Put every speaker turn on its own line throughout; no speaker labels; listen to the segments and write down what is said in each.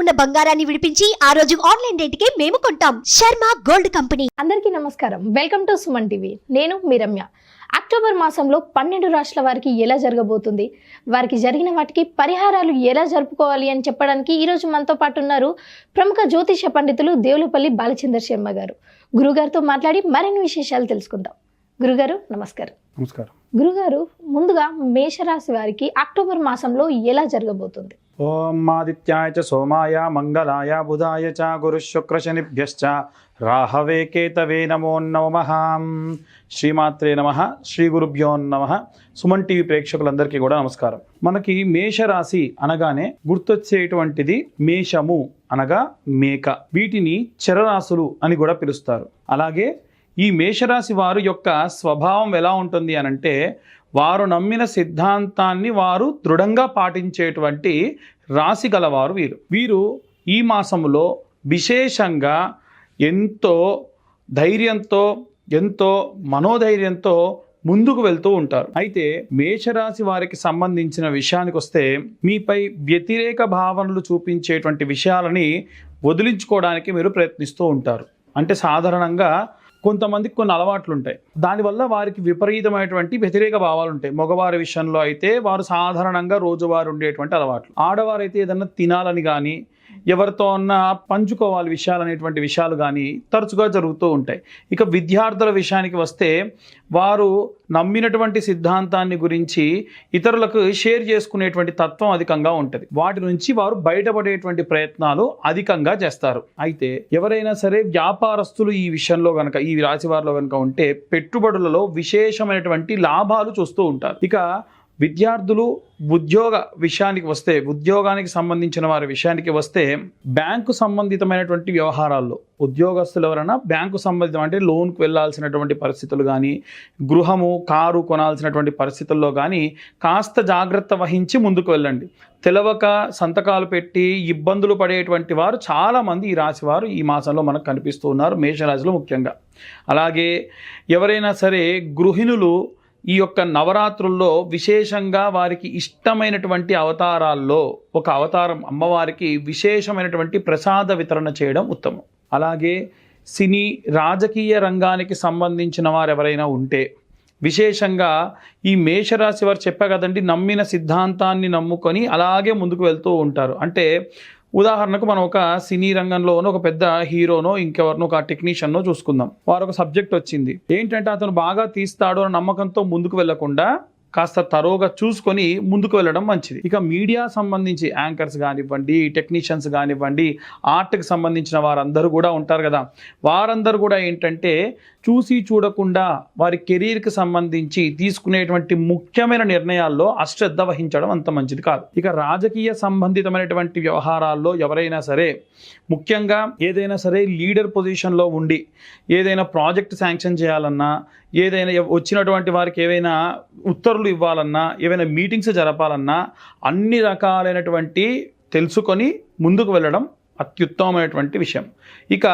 ఉన్న బంగారాన్ని విడిపించి ఆ రోజు ఆన్లైన్ రేటుకే మేము కొంటాం. Sharma gold company.
అందరికీ నమస్కారం. Welcome to Suman TV. నేను మీ రమ్య. అక్టోబర్ మాసంలో 12 రాష్ట్రాల వారికి ఎలా జరగబోతుంది, వారికి జరిగిన వాటికి పరిహారాలు ఎలా జరుపుకోవాలి అని చెప్పడానికి ఈరోజు మనతో పాటు ఉన్నారు ప్రముఖ జ్యోతిష పండితులు దేవులపల్లి బాలచందర్ శర్మ గారు. గురుగారితో మాట్లాడి మరిన్ని విశేషాలు తెలుసుకుందాం. గురుగారు నమస్కారం.
నమస్కారం.
గురుగారు, ముందుగా మేషరాశి వారికి అక్టోబర్ మాసంలో ఎలా జరగబోతుంది?
ఓం ఆదిత్యాయ చ సోమాయ మంగళాయ బుధాయ చ గురు శుక్ర శనిభ్యశ్చ రాహవే కేతవే నమో నమః. శ్రీమాత్రే నమః. శ్రీ గురుభ్యో నమః. సుమన్ టీవీ ప్రేక్షకులందరికీ కూడా నమస్కారం. మనకి మేషరాశి అనగానే గుర్తొచ్చేటువంటిది మేషము అనగా మేక. వీటిని చరరాశులు అని కూడా పిలుస్తారు. అలాగే ఈ మేషరాశి వారు యొక్క స్వభావం ఎలా ఉంటుంది అనంటే, వారు నమ్మిన సిద్ధాంతాన్ని వారు దృఢంగా పాటించేటువంటి రాశి గలవారు వీరు ఈ మాసములో విశేషంగా ఎంతో ధైర్యంతో, ఎంతో మనోధైర్యంతో ముందుకు వెళ్తూ ఉంటారు. అయితే మేషరాశి వారికి సంబంధించిన విషయానికి వస్తే, మీపై వ్యతిరేక భావనలు చూపించేటువంటి విషయాలని వదిలించుకోవడానికి మీరు ప్రయత్నిస్తూ ఉంటారు. అంటే సాధారణంగా కొంతమందికి కొన్ని అలవాట్లు ఉంటాయి. దానివల్ల వారికి విపరీతమైనటువంటి వ్యతిరేక భావాలు ఉంటాయి. మగవారి విషయంలో అయితే వారు సాధారణంగా రోజువారు ఉండేటువంటి అలవాట్లు. ఆడవారైతే ఏదన్నా తినాలని కానీ, ఎవరితో అన్నా పంచుకోవాలి విషయాలు విషయాలు కానీ తరచుగా జరుగుతూ ఉంటాయి. ఇక విద్యార్థుల విషయానికి వస్తే, వారు నమ్మినటువంటి సిద్ధాంతాన్ని గురించి ఇతరులకు షేర్ చేసుకునేటువంటి తత్వం అధికంగా ఉంటుంది. వాటి నుంచి వారు బయటపడేటువంటి ప్రయత్నాలు అధికంగా చేస్తారు. అయితే ఎవరైనా సరే వ్యాపారస్తులు ఈ విషయంలో గనక, ఈ రాశి వారిలో గనక ఉంటే, పెట్టుబడులలో విశేషమైనటువంటి లాభాలు చూస్తూ ఉంటారు. ఇక విద్యార్థులు ఉద్యోగ విషయానికి వస్తే, ఉద్యోగానికి సంబంధించిన వారి విషయానికి వస్తే, బ్యాంకు సంబంధితమైనటువంటి వ్యవహారాల్లో ఉద్యోగస్తులు ఎవరైనా బ్యాంకు సంబంధితం అంటే లోన్కు వెళ్ళాల్సినటువంటి పరిస్థితులు కానీ, గృహము కారు కొనాల్సినటువంటి పరిస్థితుల్లో కానీ కాస్త జాగ్రత్త వహించి ముందుకు వెళ్ళండి. తెలవక సంతకాలు పెట్టి ఇబ్బందులు పడేటువంటి వారు చాలామంది ఈ రాశి వారు ఈ మాసంలో మనకు కనిపిస్తూ ఉన్నారు, మేషరాశిలో ముఖ్యంగా. అలాగే ఎవరైనా సరే గృహిణులు ఈ యొక్క నవరాత్రుల్లో విశేషంగా వారికి ఇష్టమైనటువంటి అవతారాల్లో ఒక అవతారం అమ్మవారికి విశేషమైనటువంటి ప్రసాద వితరణ చేయడం ఉత్తమం. అలాగే సినీ రాజకీయ రంగానికి సంబంధించిన వారు ఎవరైనా ఉంటే, విశేషంగా ఈ మేషరాశి వారు చెప్పా కదండి, నమ్మిన సిద్ధాంతాన్ని నమ్ముకొని అలాగే ముందుకు వెళ్తూ ఉంటారు. అంటే ఉదాహరణకు మనం ఒక సినీ రంగంలోనో ఒక పెద్ద హీరోనో ఇంకెవరినో ఒక టెక్నీషియన్నో చూసుకుందాం. వారు ఒక సబ్జెక్ట్ వచ్చింది, ఏంటంటే అతను బాగా తీస్తాడు అన్న నమ్మకంతో ముందుకు వెళ్లకుండా కాస్త తరోగా చూసుకొని ముందుకు వెళ్ళడం మంచిది. ఇక మీడియా సంబంధించి యాంకర్స్ కానివ్వండి, టెక్నీషియన్స్ కానివ్వండి, ఆర్ట్కి సంబంధించిన వారందరూ కూడా ఉంటారు కదా, వారందరూ కూడా ఏంటంటే చూసి చూడకుండా వారి కెరీర్కి సంబంధించి తీసుకునేటువంటి ముఖ్యమైన నిర్ణయాల్లో అశ్రద్ధ వహించడం అంత మంచిది కాదు. ఇక రాజకీయ సంబంధితమైనటువంటి వ్యవహారాల్లో ఎవరైనా సరే, ముఖ్యంగా ఏదైనా సరే లీడర్ పొజిషన్లో ఉండి ఏదైనా ప్రాజెక్ట్ శాంక్షన్ చేయాలన్నా, ఏదైనా వచ్చినటువంటి వారికి ఏవైనా ఉత్తర్వులు ఇవ్వాలన్నా, ఏవైనా మీటింగ్స్ జరపాలన్నా అన్ని రకాలైనటువంటి తెలుసుకొని ముందుకు వెళ్ళడం అత్యుత్తమమైనటువంటి విషయం. ఇక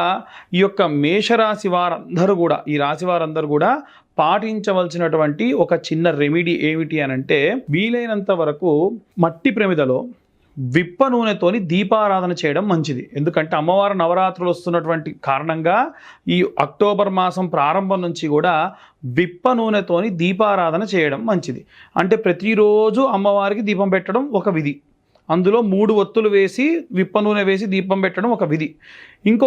ఈ యొక్క మేషరాశి వారందరూ కూడా, ఈ రాశి వారందరూ కూడా పాటించవలసినటువంటి ఒక చిన్న రెమెడీ ఏమిటి అనంటే, వీలైనంత వరకు మట్టి ప్రమిదలో విప్ప నూనెతోని దీపారాధన చేయడం మంచిది. ఎందుకంటే అమ్మవారు నవరాత్రులు వస్తున్నటువంటి కారణంగా ఈ అక్టోబర్ మాసం ప్రారంభం నుంచి కూడా విప్ప నూనెతోని దీపారాధన చేయడం మంచిది. అంటే ప్రతిరోజు అమ్మవారికి దీపం పెట్టడం ఒక విధి. అందులో 3 ఒత్తులు వేసి విప్ప నూనె వేసి దీపం పెట్టడం ఒక విధి.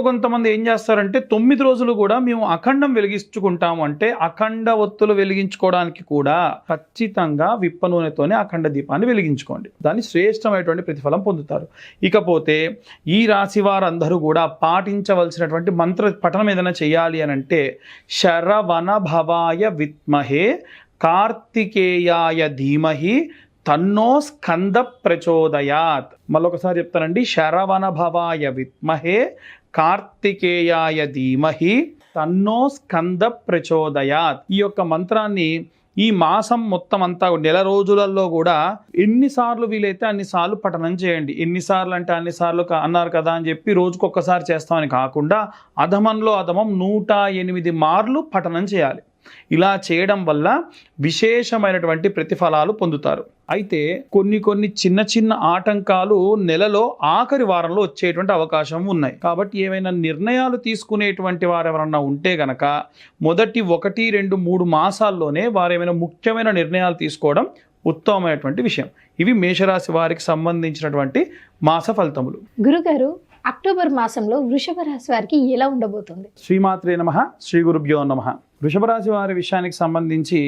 కొంతమంది ఏం చేస్తారంటే 9 రోజులు కూడా మేము అఖండం వెలిగించుకుంటాము అంటే, అఖండ ఒత్తులు వెలిగించుకోవడానికి కూడా ఖచ్చితంగా విప్ప నూనెతోనే అఖండ దీపాన్ని వెలిగించుకోండి. దాన్ని శ్రేష్టమైనటువంటి ప్రతిఫలం పొందుతారు. ఇకపోతే ఈ రాశి వారందరూ కూడా పాటించవలసినటువంటి మంత్ర పఠనం ఏదైనా చేయాలి అని అంటే, శరవణ భవాయ విద్మహే కార్తికేయాయ ధీమహి తన్నో స్కంద ప్రచోదయాత్. మళ్ళొకసారి చెప్తానండి, శరవణ భవాయ విద్మహే కార్తికేయాయ ధీమహి తన్నో స్కంద ప్రచోదయాత్. ఈ యొక్క మంత్రాన్ని ఈ మాసం మొత్తం అంతా నెల రోజులలో కూడా ఎన్నిసార్లు వీలైతే అన్నిసార్లు పఠనం చేయండి. ఎన్నిసార్లు అంటే అన్నిసార్లు అన్నారు కదా అని చెప్పి రోజుకొక్కసారి చేస్తామని కాకుండా, అధమంలో అధమం 108 మార్లు పఠనం చేయాలి. ఇలా చేయడం వల్ల విశేషమైనటువంటి ప్రతిఫలాలు పొందుతారు. అయితే కొన్ని చిన్న చిన్న ఆటంకాలు నెలలో ఆఖరి వారంలో వచ్చేటువంటి అవకాశం ఉన్నాయి. కాబట్టి ఏవైనా నిర్ణయాలు తీసుకునేటువంటి వారు ఎవరన్నా ఉంటే గనక మొదటి 1, 2, 3 మాసాల్లోనే వారు ఏమైనా ముఖ్యమైన నిర్ణయాలు తీసుకోవడం ఉత్తమమైనటువంటి విషయం. ఇవి మేషరాశి వారికి సంబంధించినటువంటి మాస ఫలితములు.
గురుగారు, అక్టోబర్ మాసంలో వృషభ రాశి వారికి ఎలా ఉండబోతుంది?
శ్రీమాత్రే నమః, శ్రీ గురుభ్యో నమః. వృషభ రాశి వారి విషయానికి సంబంధించి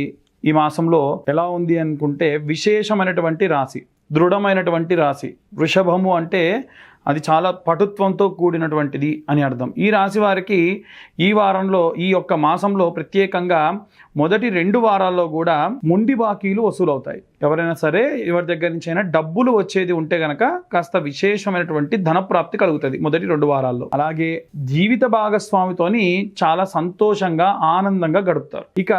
ఈ మాసంలో ఎలా ఉంది అనుకుంటే, విశేషమైనటువంటి రాశి, దృఢమైనటువంటి రాశి. వృషభము అంటే అది చాలా పటుత్వంతో కూడినటువంటిది అని అర్థం. ఈ రాశి వారికి ఈ వారంలో, ఈ యొక్క మాసంలో ప్రత్యేకంగా మొదటి 2 వారాల్లో కూడా మొండి బాకీలు వసూలవుతాయి. ఎవరైనా సరే ఎవరి దగ్గర నుంచి అయినా డబ్బులు వచ్చేది ఉంటే గనక కాస్త విశేషమైనటువంటి ధనప్రాప్తి కలుగుతుంది మొదటి 2 వారాల్లో. అలాగే జీవిత భాగస్వామితోని చాలా సంతోషంగా ఆనందంగా గడుపుతారు. ఇక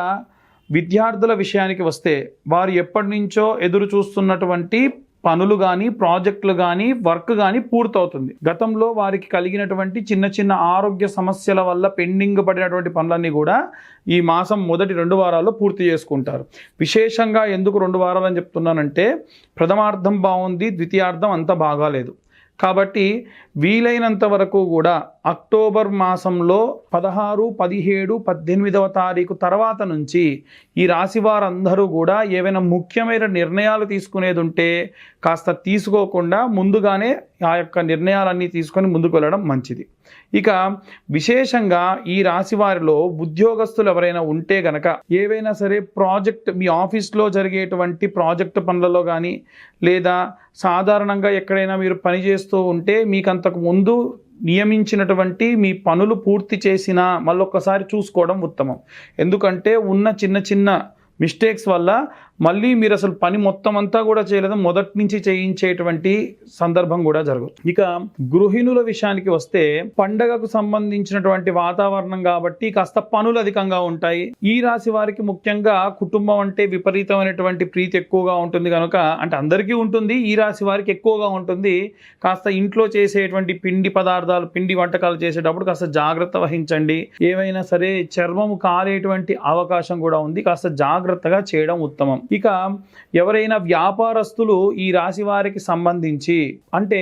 విద్యార్థుల విషయానికి వస్తే, వారు ఎప్పటి నుంచో ఎదురు చూస్తున్నటువంటి పనులు కానీ, ప్రాజెక్టులు కానీ, వర్క్ కానీ పూర్తవుతుంది. గతంలో వారికి కలిగినటువంటి చిన్న ఆరోగ్య సమస్యల వల్ల పెండింగ్ పడినటువంటి పనులన్నీ కూడా ఈ మాసం మొదటి 2 వారాల్లో పూర్తి చేసుకుంటారు. విశేషంగా ఎందుకు 2 వారాలు అని చెప్తున్నానంటే, ప్రథమార్థం బాగుంది, ద్వితీయార్థం అంత బాగాలేదు. కాబట్టి వీలైనంత వరకు కూడా అక్టోబర్ మాసంలో 16, 17, 18వ తారీఖు తర్వాత నుంచి ఈ రాశి వారందరూ కూడా ఏవైనా ముఖ్యమైన నిర్ణయాలు తీసుకునేది ఉంటే కాస్త తీసుకోకుండా ముందుగానే ఆ యొక్క నిర్ణయాలన్నీ తీసుకొని ముందుకు వెళ్ళడం మంచిది. ఇక విశేషంగా ఈ రాశి వారిలో ఉద్యోగస్తులు ఎవరైనా ఉంటే గనక, ఏవైనా సరే ప్రాజెక్ట్, మీ ఆఫీస్లో జరిగేటువంటి ప్రాజెక్ట్ పనులలో కానీ, లేదా సాధారణంగా ఎక్కడైనా మీరు పని చేస్తూ ఉంటే మీకు అంతకు ముందు నియమించినటువంటి మీ పనులు పూర్తి చేసినా మళ్ళొక్కసారి చూసుకోవడం ఉత్తమం. ఎందుకంటే ఉన్న చిన్న మిస్టేక్స్ వల్ల మళ్ళీ మీరు అసలు పని మొత్తం అంతా కూడా చేయలేదు, మొదటి నుంచి చేయించేటువంటి సందర్భం కూడా జరుగుతుంది. ఇక గృహిణుల విషయానికి వస్తే, పండగకు సంబంధించినటువంటి వాతావరణం కాబట్టి కాస్త పనులు అధికంగా ఉంటాయి. ఈ రాశి వారికి ముఖ్యంగా కుటుంబం అంటే విపరీతమైనటువంటి ప్రీతి ఎక్కువగా ఉంటుంది కనుక, అంటే అందరికీ ఉంటుంది, ఈ రాశి వారికి ఎక్కువగా ఉంటుంది. కాస్త ఇంట్లో చేసేటువంటి పిండి పదార్థాలు, పిండి వంటకాలు చేసేటప్పుడు కాస్త జాగ్రత్త వహించండి. ఏవైనా సరే చర్మము కాలేటువంటి అవకాశం కూడా ఉంది, కాస్త జాగ్రత్తగా చేయడం ఉత్తమం. ఇక ఎవరైనా వ్యాపారస్తులు ఈ రాశి వారికి సంబంధించి, అంటే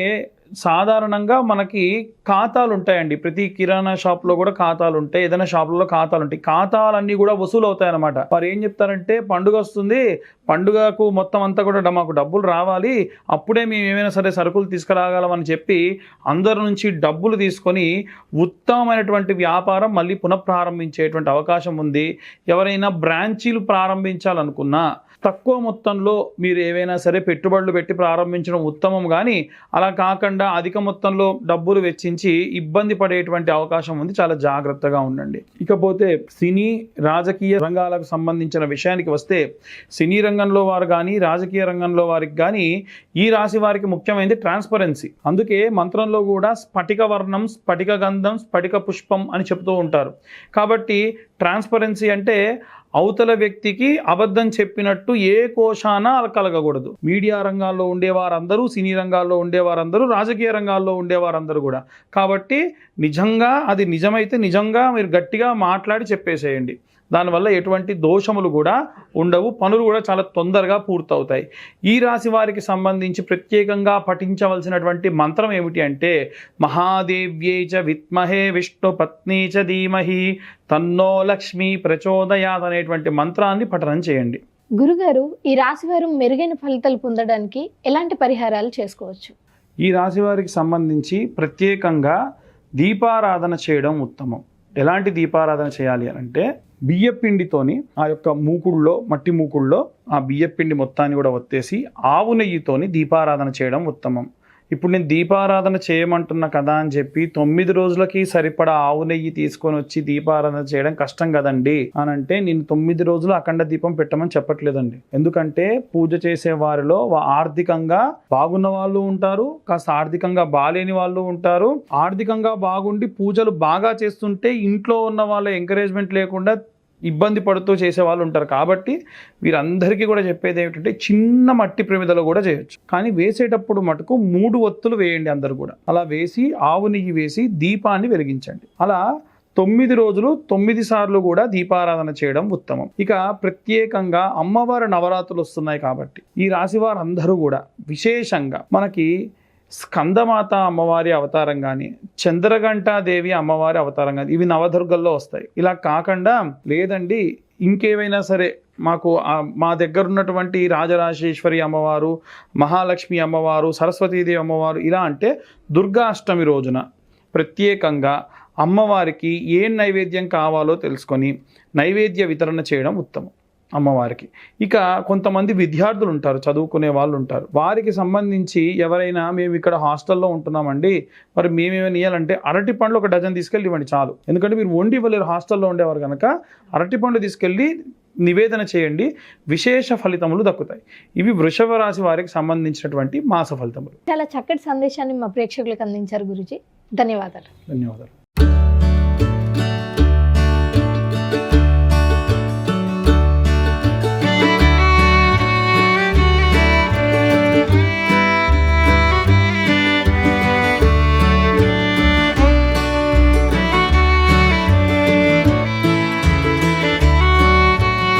సాధారణంగా మనకి ఖాతాలు ఉంటాయండి. ప్రతి కిరాణా షాప్లో కూడా ఖాతాలు ఉంటాయి, ఏదైనా షాపులలో ఖాతాలు ఉంటాయి. ఖాతాలన్నీ కూడా వసూలు అవుతాయి అన్నమాట. వారు ఏం చెప్తారంటే, పండుగ వస్తుంది, పండుగకు మొత్తం అంతా కూడా మాకు డబ్బులు రావాలి, అప్పుడే మేము ఏమైనా సరే సరుకులు తీసుకురాగలమని చెప్పి అందరి నుంచి డబ్బులు తీసుకొని ఉత్తమమైనటువంటి వ్యాపారం మళ్ళీ పునఃప్రారంభించేటువంటి అవకాశం ఉంది. ఎవరైనా బ్రాంచీలు ప్రారంభించాలనుకున్నా తక్కువ మొత్తంలో మీరు ఏవైనా సరే పెట్టుబడులు పెట్టి ప్రారంభించడం ఉత్తమం. కానీ అలా కాకుండా అధిక మొత్తంలో డబ్బులు వెచ్చించి ఇబ్బంది పడేటువంటి అవకాశం ఉంది, చాలా జాగ్రత్తగా ఉండండి. ఇకపోతే సినీ రాజకీయ రంగాలకు సంబంధించిన విషయానికి వస్తే, సినీ రంగంలో వారు కానీ, రాజకీయ రంగంలో వారికి కానీ ఈ రాశి వారికి ముఖ్యమైనది ట్రాన్స్పరెన్సీ. అందుకే మంత్రంలో కూడా స్ఫటిక వర్ణం, స్ఫటిక గంధం, స్ఫటిక పుష్పం అని చెప్తూ ఉంటారు. కాబట్టి ట్రాన్స్పరెన్సీ అంటే అవతల వ్యక్తికి అబద్ధం చెప్పినట్టు ఏ కోశాన కలగకూడదు. మీడియా రంగాల్లో ఉండేవారందరూ, సినీ రంగాల్లో ఉండేవారందరూ, రాజకీయ రంగాల్లో ఉండేవారందరూ కూడా. కాబట్టి నిజంగా అది నిజమైతే నిజంగా మీరు గట్టిగా మాట్లాడి చెప్పేసేయండి. దానివల్ల ఎటువంటి దోషములు కూడా ఉండవు, పనులు కూడా చాలా తొందరగా పూర్తవుతాయి. ఈ రాశి వారికి సంబంధించి ప్రత్యేకంగా పఠించవలసినటువంటి మంత్రం ఏమిటి అంటే, మహాదేవ్యై చ విద్మహే విష్ణు పత్ని చ ధీమహి తన్నో లక్ష్మీ ప్రచోదయాత్ అనేటువంటి మంత్రాన్ని పఠనం చేయండి.
గురుగారు, ఈ రాశి వారు మెరుగైన ఫలితాలు పొందడానికి ఎలాంటి పరిహారాలు చేసుకోవచ్చు?
ఈ రాశి వారికి సంబంధించి ప్రత్యేకంగా దీపారాధన చేయడం ఉత్తమం. ఎలాంటి దీపారాధన చేయాలి అంటే, బియ్యపిండితోని ఆ యొక్క మూకుళ్ళలో, మట్టి మూకుళ్ళలో ఆ బియ్యపిండి మొత్తాన్ని కూడా ఒత్తేసి ఆవు నెయ్యితోని దీపారాధన చేయడం ఉత్తమం. ఇప్పుడు నేను దీపారాధన చేయమంటున్నా కదా అని చెప్పి 9 రోజులకి సరిపడా ఆవు నెయ్యి తీసుకొని వచ్చి దీపారాధన చేయడం కష్టం కదండి అని అంటే, నేను 9 రోజులు అఖండ దీపం పెట్టమని చెప్పట్లేదండి. ఎందుకంటే పూజ చేసే వారిలో ఆర్థికంగా బాగున్న వాళ్ళు ఉంటారు, కాస్త ఆర్థికంగా బాలేని వాళ్ళు ఉంటారు. ఆర్థికంగా బాగుండి పూజలు బాగా చేస్తుంటే ఇంట్లో ఉన్న వాళ్ళ ఎంకరేజ్మెంట్ లేకుండా ఇబ్బంది పడుతూ చేసే వాళ్ళు ఉంటారు. కాబట్టి వీరందరికీ కూడా చెప్పేది ఏమిటంటే, చిన్న మట్టి ప్రమిదలో కూడా చేయొచ్చు, కానీ వేసేటప్పుడు మటుకు 3 ఒత్తులు వేయండి అందరు కూడా. అలా వేసి ఆవు నెయ్యి వేసి దీపాన్ని వెలిగించండి. అలా 9 రోజులు 9 సార్లు కూడా దీపారాధన చేయడం ఉత్తమం. ఇక ప్రత్యేకంగా అమ్మవారి నవరాత్రులు వస్తున్నాయి కాబట్టి ఈ రాశి వారందరూ కూడా విశేషంగా మనకి స్కందమాత అమ్మవారి అవతారం కానీ, చంద్రఘంటాదేవి అమ్మవారి అవతారం కానీ, ఇవి నవదుర్గల్లో వస్తాయి. ఇలా కాకుండా లేదండి ఇంకేమైనా సరే మాకు మా దగ్గర ఉన్నటువంటి రాజరాజేశ్వరి అమ్మవారు, మహాలక్ష్మి అమ్మవారు, సరస్వతీదేవి అమ్మవారు ఇలా అంటే దుర్గా అష్టమి రోజున ప్రత్యేకంగా అమ్మవారికి ఏ నైవేద్యం కావాలో తెలుసుకొని నైవేద్య వితరణ చేయడం ఉత్తమం అమ్మవారికి. ఇక కొంతమంది విద్యార్థులు ఉంటారు, చదువుకునే వాళ్ళు ఉంటారు, వారికి సంబంధించి ఎవరైనా మేము ఇక్కడ హాస్టల్లో ఉంటున్నామండి, మరి మేమేమైనా ఇవ్వాలంటే అరటి పండ్లు 1 డజన్ తీసుకెళ్ళి ఇవ్వండి చాలు. ఎందుకంటే మీరు వండి ఇవ్వలేరు హాస్టల్లో ఉండేవారు కనుక అరటి పండ్లు తీసుకెళ్ళి నివేదన చేయండి, విశేష ఫలితములు దక్కుతాయి. ఇవి వృషభ రాశి వారికి సంబంధించినటువంటి మాస ఫలితములు.
చాలా చక్కటి సందేశాన్ని మా ప్రేక్షకులకు అందించారు గురూజీ. ధన్యవాదాలు.
ధన్యవాదాలు.